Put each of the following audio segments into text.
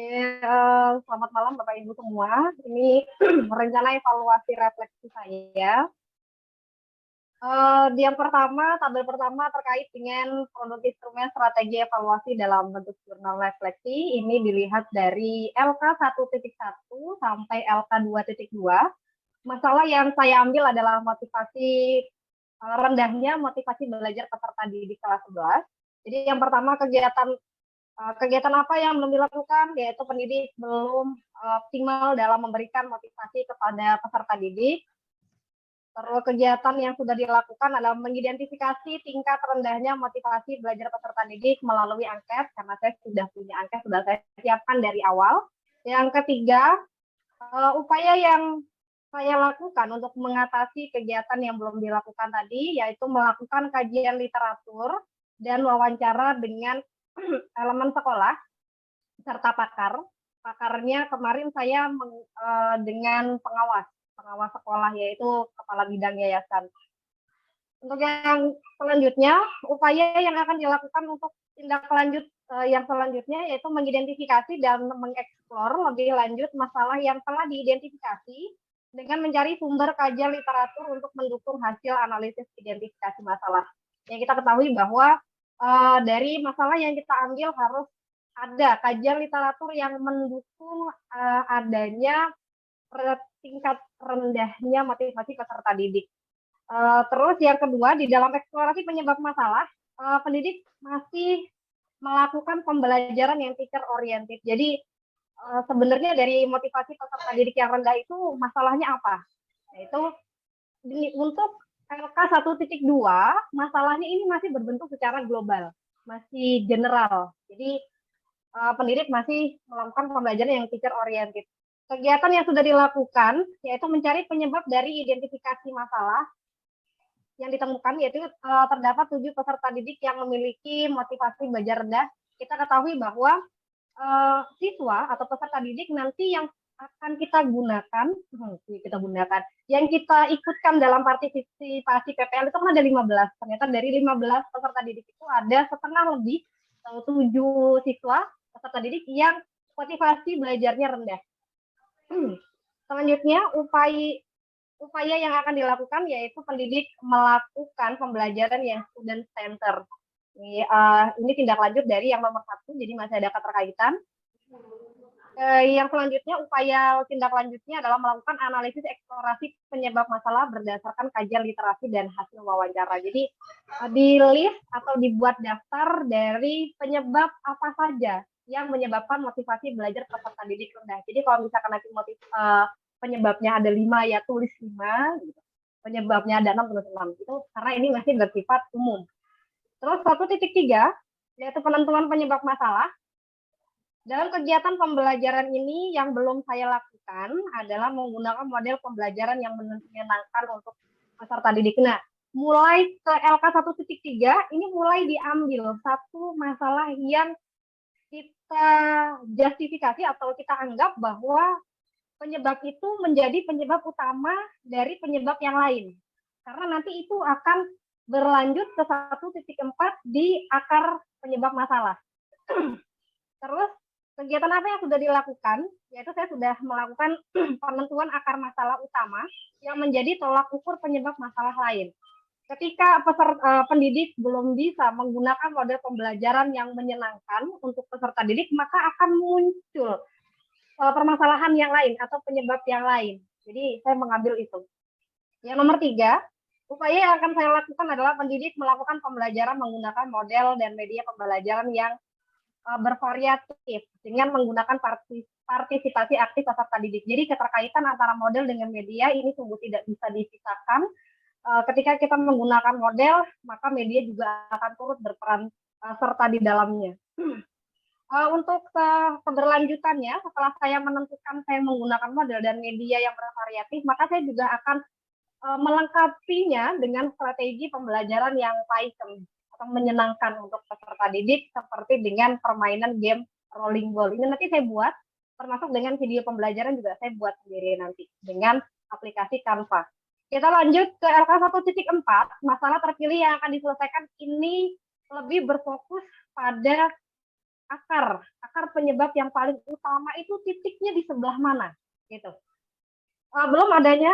Selamat malam Bapak Ibu semua. Ini rencana evaluasi refleksi saya. Yang pertama, tabel pertama terkait dengan produk instrumen strategi evaluasi dalam bentuk jurnal refleksi. Ini dilihat dari LK 1.1 sampai LK 2.2. Masalah yang saya ambil adalah motivasi rendahnya motivasi belajar peserta didik kelas 11. Jadi yang pertama kegiatan apa yang belum dilakukan, yaitu pendidik belum optimal dalam memberikan motivasi kepada peserta didik. Terus kegiatan yang sudah dilakukan adalah mengidentifikasi tingkat rendahnya motivasi belajar peserta didik melalui angket, karena saya sudah punya angket, sudah saya siapkan dari awal. Yang ketiga, upaya yang saya lakukan untuk mengatasi kegiatan yang belum dilakukan tadi, yaitu melakukan kajian literatur dan wawancara dengan elemen sekolah serta pakar. Pakarnya kemarin saya dengan pengawas sekolah, yaitu kepala bidang yayasan. Untuk yang selanjutnya, upaya yang akan dilakukan untuk tindak lanjut yang selanjutnya yaitu mengidentifikasi dan mengeksplor lebih lanjut masalah yang telah diidentifikasi dengan mencari sumber kajian literatur untuk mendukung hasil analisis identifikasi masalah. Yang kita ketahui bahwa dari masalah yang kita ambil harus ada kajian literatur yang mendukung adanya tingkat rendahnya motivasi peserta didik. Terus yang kedua, di dalam eksplorasi penyebab masalah, pendidik masih melakukan pembelajaran yang teacher oriented. Jadi sebenarnya dari motivasi peserta didik yang rendah itu masalahnya apa? Yaitu untuk LK 1.2, masalahnya ini masih berbentuk secara global, masih general. Jadi pendidik masih melakukan pembelajaran yang teacher oriented. Kegiatan yang sudah dilakukan yaitu mencari penyebab dari identifikasi masalah yang ditemukan, yaitu terdapat 7 peserta didik yang memiliki motivasi belajar rendah. Kita ketahui bahwa siswa atau peserta didik nanti yang akan kita gunakan, yang kita ikutkan dalam partisipasi PPL itu kan ada 15. Ternyata dari 15 peserta didik itu ada setengah lebih, 7 siswa peserta didik yang motivasi belajarnya rendah. Selanjutnya, upaya yang akan dilakukan yaitu pendidik melakukan pembelajaran yang student center. Ini tindak lanjut dari yang nomor 1, jadi masih ada keterkaitan. Yang selanjutnya, upaya tindak lanjutnya adalah melakukan analisis eksplorasi penyebab masalah berdasarkan kajian literasi dan hasil wawancara. Jadi di list atau dibuat daftar dari penyebab apa saja yang menyebabkan motivasi belajar peserta didik rendah. Jadi kalau misalkan nanti penyebabnya ada 5, ya tulis 5. Gitu. Penyebabnya ada 6, tulis 6. Itu karena ini masih bersifat umum. Terus 1.3, yaitu penentuan penyebab masalah. Dalam kegiatan pembelajaran ini yang belum saya lakukan adalah menggunakan model pembelajaran yang menyenangkan untuk peserta didik. Nah, mulai ke LK 1.3 ini mulai diambil satu masalah yang kita justifikasi atau kita anggap bahwa penyebab itu menjadi penyebab utama dari penyebab yang lain. Karena nanti itu akan berlanjut ke 1.4 di akar penyebab masalah. Terus kegiatan apa yang sudah dilakukan, yaitu saya sudah melakukan penentuan akar masalah utama yang menjadi tolak ukur penyebab masalah lain. Ketika pendidik belum bisa menggunakan model pembelajaran yang menyenangkan untuk peserta didik, maka akan muncul permasalahan yang lain atau penyebab yang lain. Jadi saya mengambil itu. Yang nomor 3, upaya yang akan saya lakukan adalah pendidik melakukan pembelajaran menggunakan model dan media pembelajaran yang bervariatif dengan menggunakan partisipasi aktif peserta didik. Jadi keterkaitan antara model dengan media ini sungguh tidak bisa dipisahkan. Ketika kita menggunakan model, maka media juga akan turut berperan serta di dalamnya. Untuk keberlanjutannya, setelah saya menentukan saya menggunakan model dan media yang bervariatif, maka saya juga akan melengkapinya dengan strategi pembelajaran yang Python atau menyenangkan untuk peserta didik, seperti dengan permainan game rolling ball. Ini nanti saya buat, termasuk dengan video pembelajaran juga saya buat sendiri nanti dengan aplikasi Canva. Kita lanjut ke LK 1.4, masalah terpilih yang akan diselesaikan ini lebih berfokus pada akar akar penyebab yang paling utama itu titiknya di sebelah mana, gitu. Belum adanya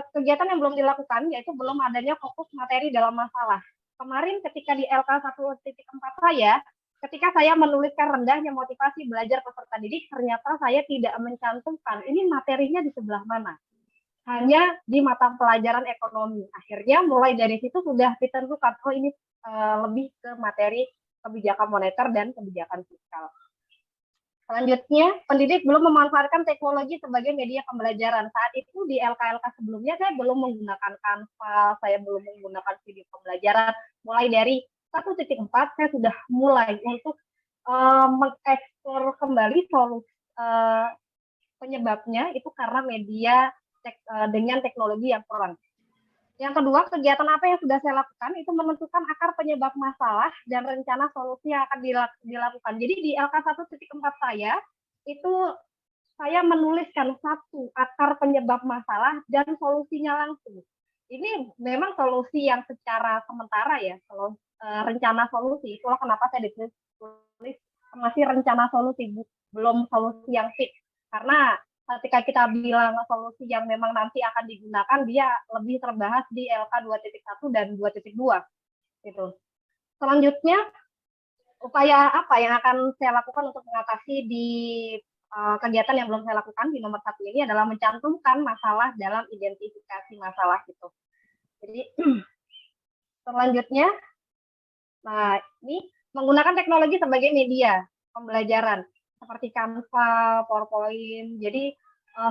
kegiatan yang belum dilakukan, yaitu belum adanya fokus materi dalam masalah. Kemarin ketika di LK 1.4 saya, ketika saya menuliskan rendahnya motivasi belajar peserta didik, ternyata saya tidak mencantumkan ini materinya di sebelah mana. Hanya di mata pelajaran ekonomi. Akhirnya mulai dari situ sudah ditentukan, oh ini lebih ke materi kebijakan moneter dan kebijakan fiskal. Selanjutnya, pendidik belum memanfaatkan teknologi sebagai media pembelajaran. Saat itu di LK-LK sebelumnya saya belum menggunakan Canva, saya belum menggunakan video pembelajaran. Mulai dari 1.4 saya sudah mulai untuk mengeksplor kembali solusi penyebabnya itu karena media dengan teknologi yang kurang. Yang kedua, kegiatan apa yang sudah saya lakukan itu menentukan akar penyebab masalah dan rencana solusi yang akan dilakukan. Jadi di LK 1.4 saya itu saya menuliskan satu akar penyebab masalah dan solusinya langsung. Ini memang solusi yang secara sementara ya, kalau rencana solusi. Itulah kenapa saya ditulis masih rencana solusi, belum solusi yang fix. Karena ketika kita bilang solusi yang memang nanti akan digunakan, dia lebih terbahas di LK 2.1 dan 2.2 gitu. Selanjutnya, upaya apa yang akan saya lakukan untuk mengatasi di kegiatan yang belum saya lakukan di nomor 1 ini adalah mencantumkan masalah dalam identifikasi masalah gitu. Jadi selanjutnya, nah ini menggunakan teknologi sebagai media pembelajaran seperti Canva, PowerPoint. Jadi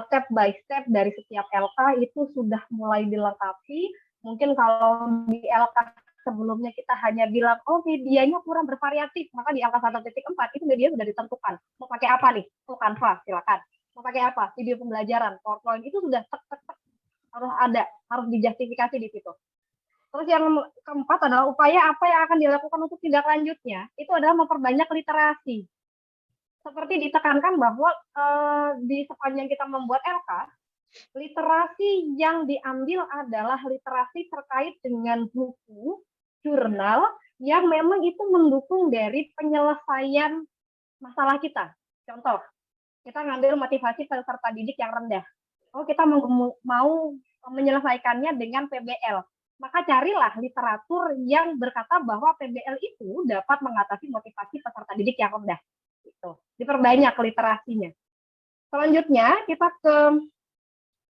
step by step dari setiap LK itu sudah mulai dilengkapi. Mungkin kalau di LK sebelumnya kita hanya bilang, oh medianya kurang bervariatif, maka di LK 1.4 itu media sudah ditentukan. Mau pakai apa nih? Oh Canva, silakan. Mau pakai apa? Video pembelajaran, PowerPoint itu sudah harus ada, harus dijustifikasi di situ. Terus yang keempat adalah upaya apa yang akan dilakukan untuk tindak lanjutnya, itu adalah memperbanyak literasi. Seperti ditekankan bahwa di sepanjang kita membuat LK, literasi yang diambil adalah literasi terkait dengan buku, jurnal, yang memang itu mendukung dari penyelesaian masalah kita. Contoh, kita ngambil motivasi peserta didik yang rendah. Oh, kita mau menyelesaikannya dengan PBL. Maka carilah literatur yang berkata bahwa PBL itu dapat mengatasi motivasi peserta didik yang rendah. Gitu. Diperbanyak literasinya. Selanjutnya kita ke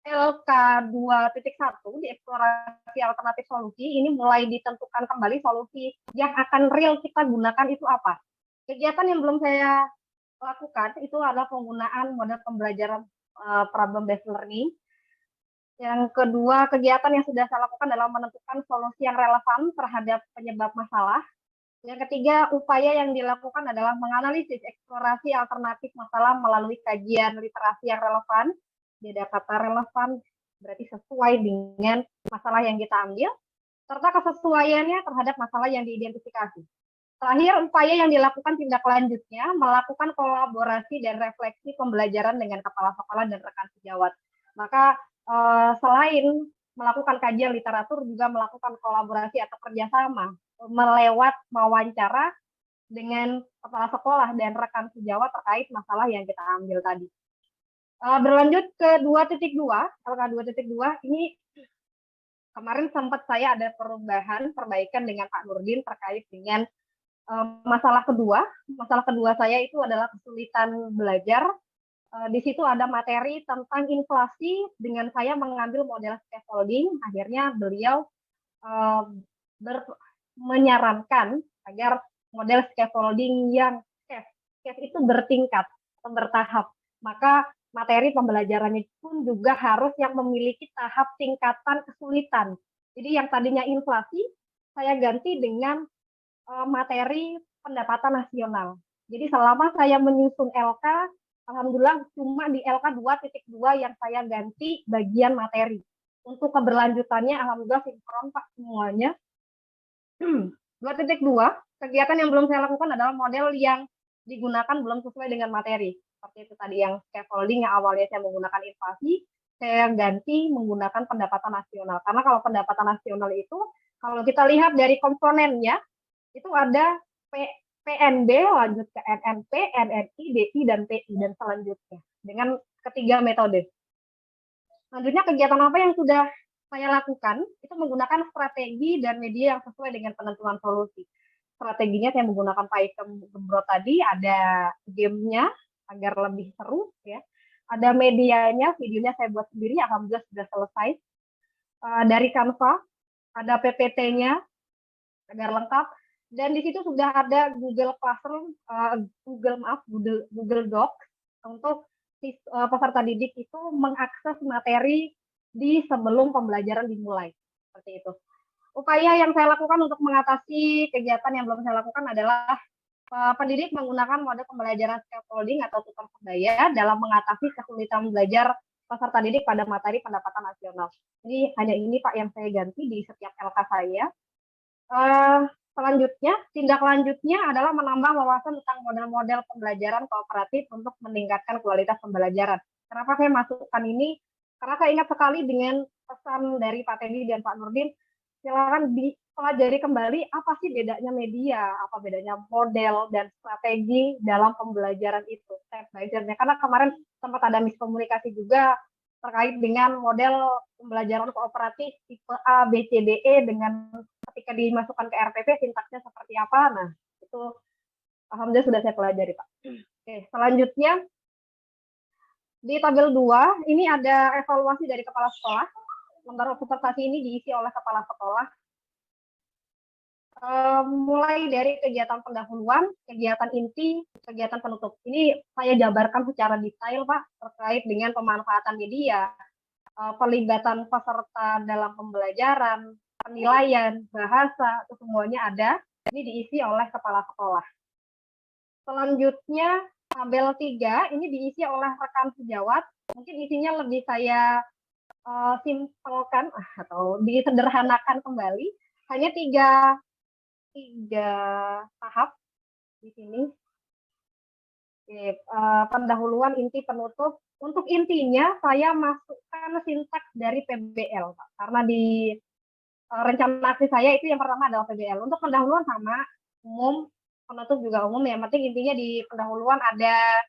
LK 2.1 di eksplorasi alternatif solusi. Ini mulai ditentukan kembali solusi yang akan real kita gunakan itu apa. Kegiatan yang belum saya lakukan itu adalah penggunaan model pembelajaran problem based learning. Yang kedua, kegiatan yang sudah saya lakukan adalah menentukan solusi yang relevan terhadap penyebab masalah. Yang ketiga, upaya yang dilakukan adalah menganalisis eksplorasi alternatif masalah melalui kajian literasi yang relevan. Beda kata relevan berarti sesuai dengan masalah yang kita ambil, serta kesesuaiannya terhadap masalah yang diidentifikasi. Terakhir, upaya yang dilakukan tindak lanjutnya melakukan kolaborasi dan refleksi pembelajaran dengan kepala sekolah dan rekan sejawat. Maka selain melakukan kajian literatur, juga melakukan kolaborasi atau kerjasama melewat wawancara dengan kepala sekolah dan rekan sejawat terkait masalah yang kita ambil tadi. Berlanjut ke 2.2, LK 2.2 ini kemarin sempat saya ada perbaikan dengan Pak Nurdin terkait dengan masalah kedua. Masalah kedua saya itu adalah kesulitan belajar. Di situ ada materi tentang inflasi dengan saya mengambil model scaffolding. Akhirnya beliau menyarankan agar model scaffolding yang scaf itu bertingkat atau bertahap. Maka materi pembelajarannya pun juga harus yang memiliki tahap tingkatan kesulitan. Jadi yang tadinya inflasi, saya ganti dengan materi pendapatan nasional. Jadi selama saya menyusun LK, alhamdulillah cuma di LK 2.2 yang saya ganti bagian materi. Untuk keberlanjutannya, alhamdulillah sinkron Pak semuanya. 2.2, kegiatan yang belum saya lakukan adalah model yang digunakan belum sesuai dengan materi. Seperti itu tadi yang scaffolding yang awalnya saya menggunakan inflasi, saya ganti menggunakan pendapatan nasional. Karena kalau pendapatan nasional itu, kalau kita lihat dari komponennya, itu ada PNB, lanjut ke NNP, NNI, DI, dan PI, dan selanjutnya dengan ketiga metode. Selanjutnya kegiatan apa yang sudah saya lakukan itu menggunakan strategi dan media yang sesuai dengan penentuan solusi. Strateginya saya menggunakan Python Gembrot tadi, ada gamenya agar lebih seru ya. Ada medianya, videonya saya buat sendiri, alhamdulillah sudah selesai. Dari Canva, ada PPT-nya agar lengkap. Dan di situ sudah ada Google Classroom, Google Docs untuk peserta didik itu mengakses materi di sebelum pembelajaran dimulai. Seperti itu. Upaya yang saya lakukan untuk mengatasi kegiatan yang belum saya lakukan adalah pendidik menggunakan mode pembelajaran scaffolding atau tukar sebaya dalam mengatasi kesulitan belajar peserta didik pada materi pendapatan nasional. Jadi hanya ini Pak yang saya ganti di setiap LK saya. Selanjutnya, tindak lanjutnya adalah menambah wawasan tentang model-model pembelajaran kooperatif untuk meningkatkan kualitas pembelajaran. Kenapa saya masukkan ini? Karena saya ingat sekali dengan pesan dari Pak Teddy dan Pak Nurdin, silakan dipelajari kembali apa sih bedanya media, apa bedanya model dan strategi dalam pembelajaran itu, step by step-nya. Karena kemarin sempat ada miskomunikasi juga terkait dengan model pembelajaran kooperatif tipe A, B, C, D, E dengan ketika dimasukkan ke RPP sintaksnya seperti apa. Nah, itu alhamdulillah sudah saya pelajari, Pak. Oke, selanjutnya di tabel 2 ini ada evaluasi dari kepala sekolah. Lembar observasi ini diisi oleh kepala sekolah. Mulai dari kegiatan pendahuluan, kegiatan inti, kegiatan penutup. Ini saya jabarkan secara detail, Pak, terkait dengan pemanfaatan media, pelibatan peserta dalam pembelajaran, penilaian, bahasa, itu semuanya ada. Ini diisi oleh kepala sekolah. Selanjutnya, tabel 3, ini diisi oleh rekan sejawat. Mungkin isinya lebih saya simpelkan atau disederhanakan kembali. Hanya tiga tahap di sini. Oke, pendahuluan, inti, penutup. Untuk intinya, saya masukkan sintaks dari PBL, Pak. Karena di rencana aksi saya itu yang pertama adalah PBL. Untuk pendahuluan sama, umum, penutup juga umum. Yang penting intinya di pendahuluan ada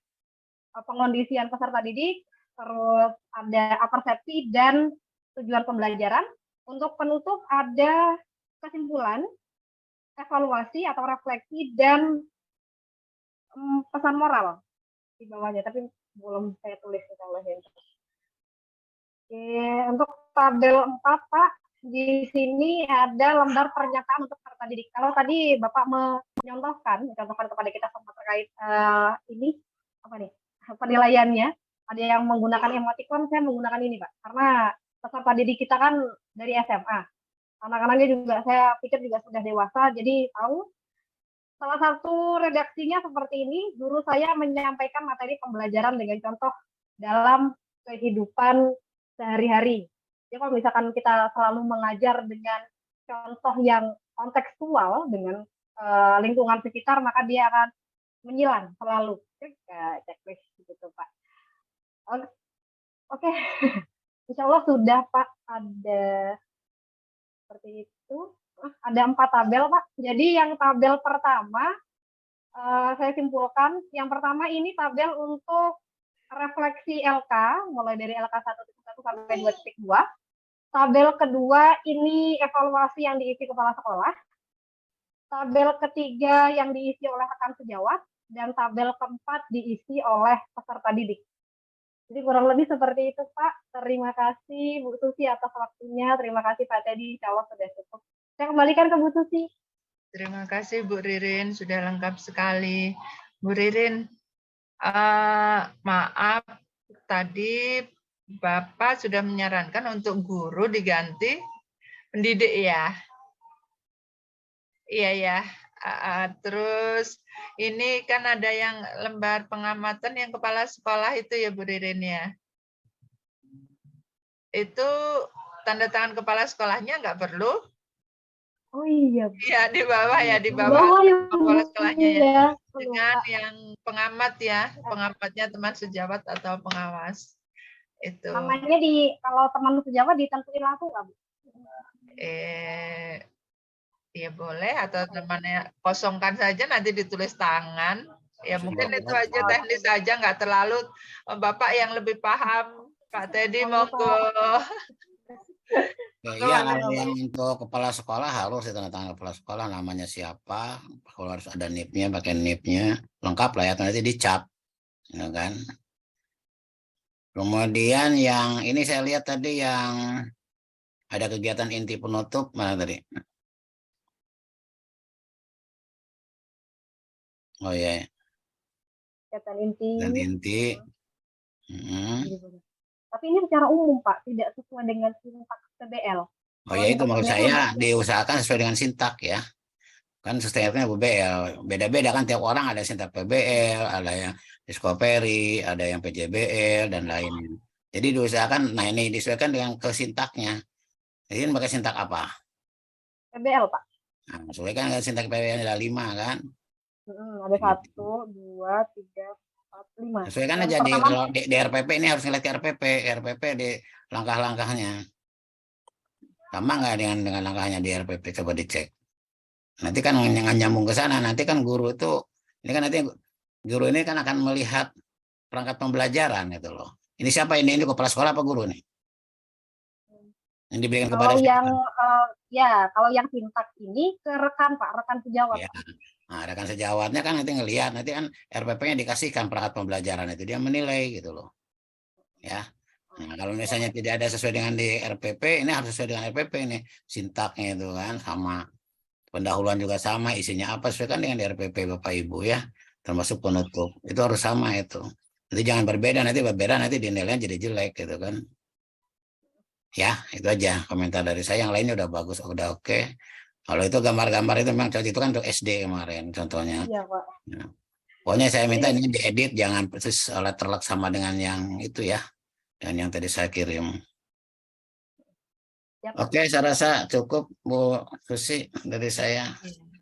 pengondisian peserta didik, terus ada persepsi dan tujuan pembelajaran. Untuk penutup ada kesimpulan, evaluasi atau refleksi, dan pesan moral di bawahnya, tapi belum saya tulis kalau ini. Oke, untuk tabel 4, Pak, di sini ada lembar pernyataan untuk peserta didik. Kalau tadi Bapak mencontohkan kepada kita semua terkait ini apa nih penilaiannya, ada yang menggunakan emoticon, saya menggunakan ini, Pak, karena peserta didik kita kan dari SMA. Anak-anaknya juga saya pikir juga sudah dewasa, jadi tahu. Salah satu redaksinya seperti ini, guru saya menyampaikan materi pembelajaran dengan contoh dalam kehidupan sehari-hari. Jadi kalau misalkan kita selalu mengajar dengan contoh yang kontekstual dengan lingkungan sekitar, maka dia akan menyilang selalu. Checklist gitu, Pak. Oke. Insya Allah sudah, Pak. Ada seperti itu. Ada 4 tabel, Pak. Jadi yang tabel pertama saya simpulkan, yang pertama ini tabel untuk refleksi LK, mulai dari LK 1.1 sampai 2.2. Tabel kedua ini evaluasi yang diisi kepala sekolah. Tabel ketiga yang diisi oleh rekan sejawat, dan tabel keempat diisi oleh peserta didik. Jadi kurang lebih seperti itu, Pak. Terima kasih Bu Susi atas waktunya. Terima kasih Pak Teddy, insya Allah sudah cukup. Saya kembalikan ke Bu Susi. Terima kasih Bu Ririn, sudah lengkap sekali. Bu Ririn, maaf tadi Bapak sudah menyarankan untuk guru diganti pendidik ya. Iya ya. Terus ini kan ada yang lembar pengamatan yang kepala sekolah itu ya Bu Ririn ya. Itu tanda tangan kepala sekolahnya nggak perlu? Oh iya. Iya di bawah ya, di bawah kepala sekolahnya ya. Ya. Dengan yang pengamat ya, pengamatnya teman sejawat atau pengawas. Itu. Namanya kalau teman sejawat ditentuin langsung nggak, Bu? Ya boleh, atau namanya kosongkan saja nanti ditulis tangan. Ya mungkin itu aja teknis saja, nggak terlalu. Bapak yang lebih paham, Pak Teddy, monggo. Iya, kalau yang untuk kepala sekolah harus tanda tangan kepala sekolah, namanya siapa, kalau harus ada NIP-nya, pakai NIP-nya, lengkap lah ya, nanti dicap, ya kan. Kemudian yang ini saya lihat tadi yang ada kegiatan inti penutup, mana tadi? Oh iya, Kegiatan inti. dan inti. Tapi ini secara umum, Pak, tidak sesuai dengan sintaks PBL. Oh ya, itu maksud saya diusahakan sesuai dengan sintak ya. Kan sistemnya PBL. Beda-beda kan tiap orang, ada sintak PBL, ada yang Discovery, ada yang PJBL, dan lainnya. Jadi diusahakan, nah ini disesuaikan dengan kesintaknya. Jadi ini pakai sintak apa? PBL, Pak. Nah, sesuaikan dengan sintak PBL ada 5 kan? Ada 1, 2, 3, 4, 5. Sesuaikan aja di RPP ini harus ngeliat RPP di langkah-langkahnya. Sama nggak dengan langkahnya di RPP, coba dicek. Nanti kan nyambung ke sana, nanti kan guru itu, ini kan nanti guru ini kan akan melihat perangkat pembelajaran itu loh. Ini siapa ini kepala sekolah apa guru nih? Yang diberikan kepada siapa? Kalau yang sintak ini ke rekan, Pak, rekan sejawat. Ya. Nah, rekan sejawatnya kan nanti ngelihat, nanti kan RPP-nya dikasihkan perangkat pembelajaran itu, dia menilai gitu loh. Ya. Nah, kalau misalnya tidak ada sesuai dengan di RPP, ini harus sesuai dengan RPP ini, sintaknya itu kan sama. Pendahuluan juga sama, isinya apa sesuai kan dengan di RPP Bapak Ibu ya, termasuk penutup. Itu harus sama itu. Nanti jangan berbeda, nanti dinilainya jadi jelek gitu kan. Ya, itu aja komentar dari saya. Yang lainnya udah bagus, udah oke. Kalau itu gambar-gambar itu memang itu kan untuk SD kemarin contohnya. Iya, Pak. Ya. Pokoknya saya minta ini diedit, jangan persis terlak sama dengan yang itu ya. Dan yang tadi saya kirim. Ya, oke, saya rasa cukup Bu Susi dari saya.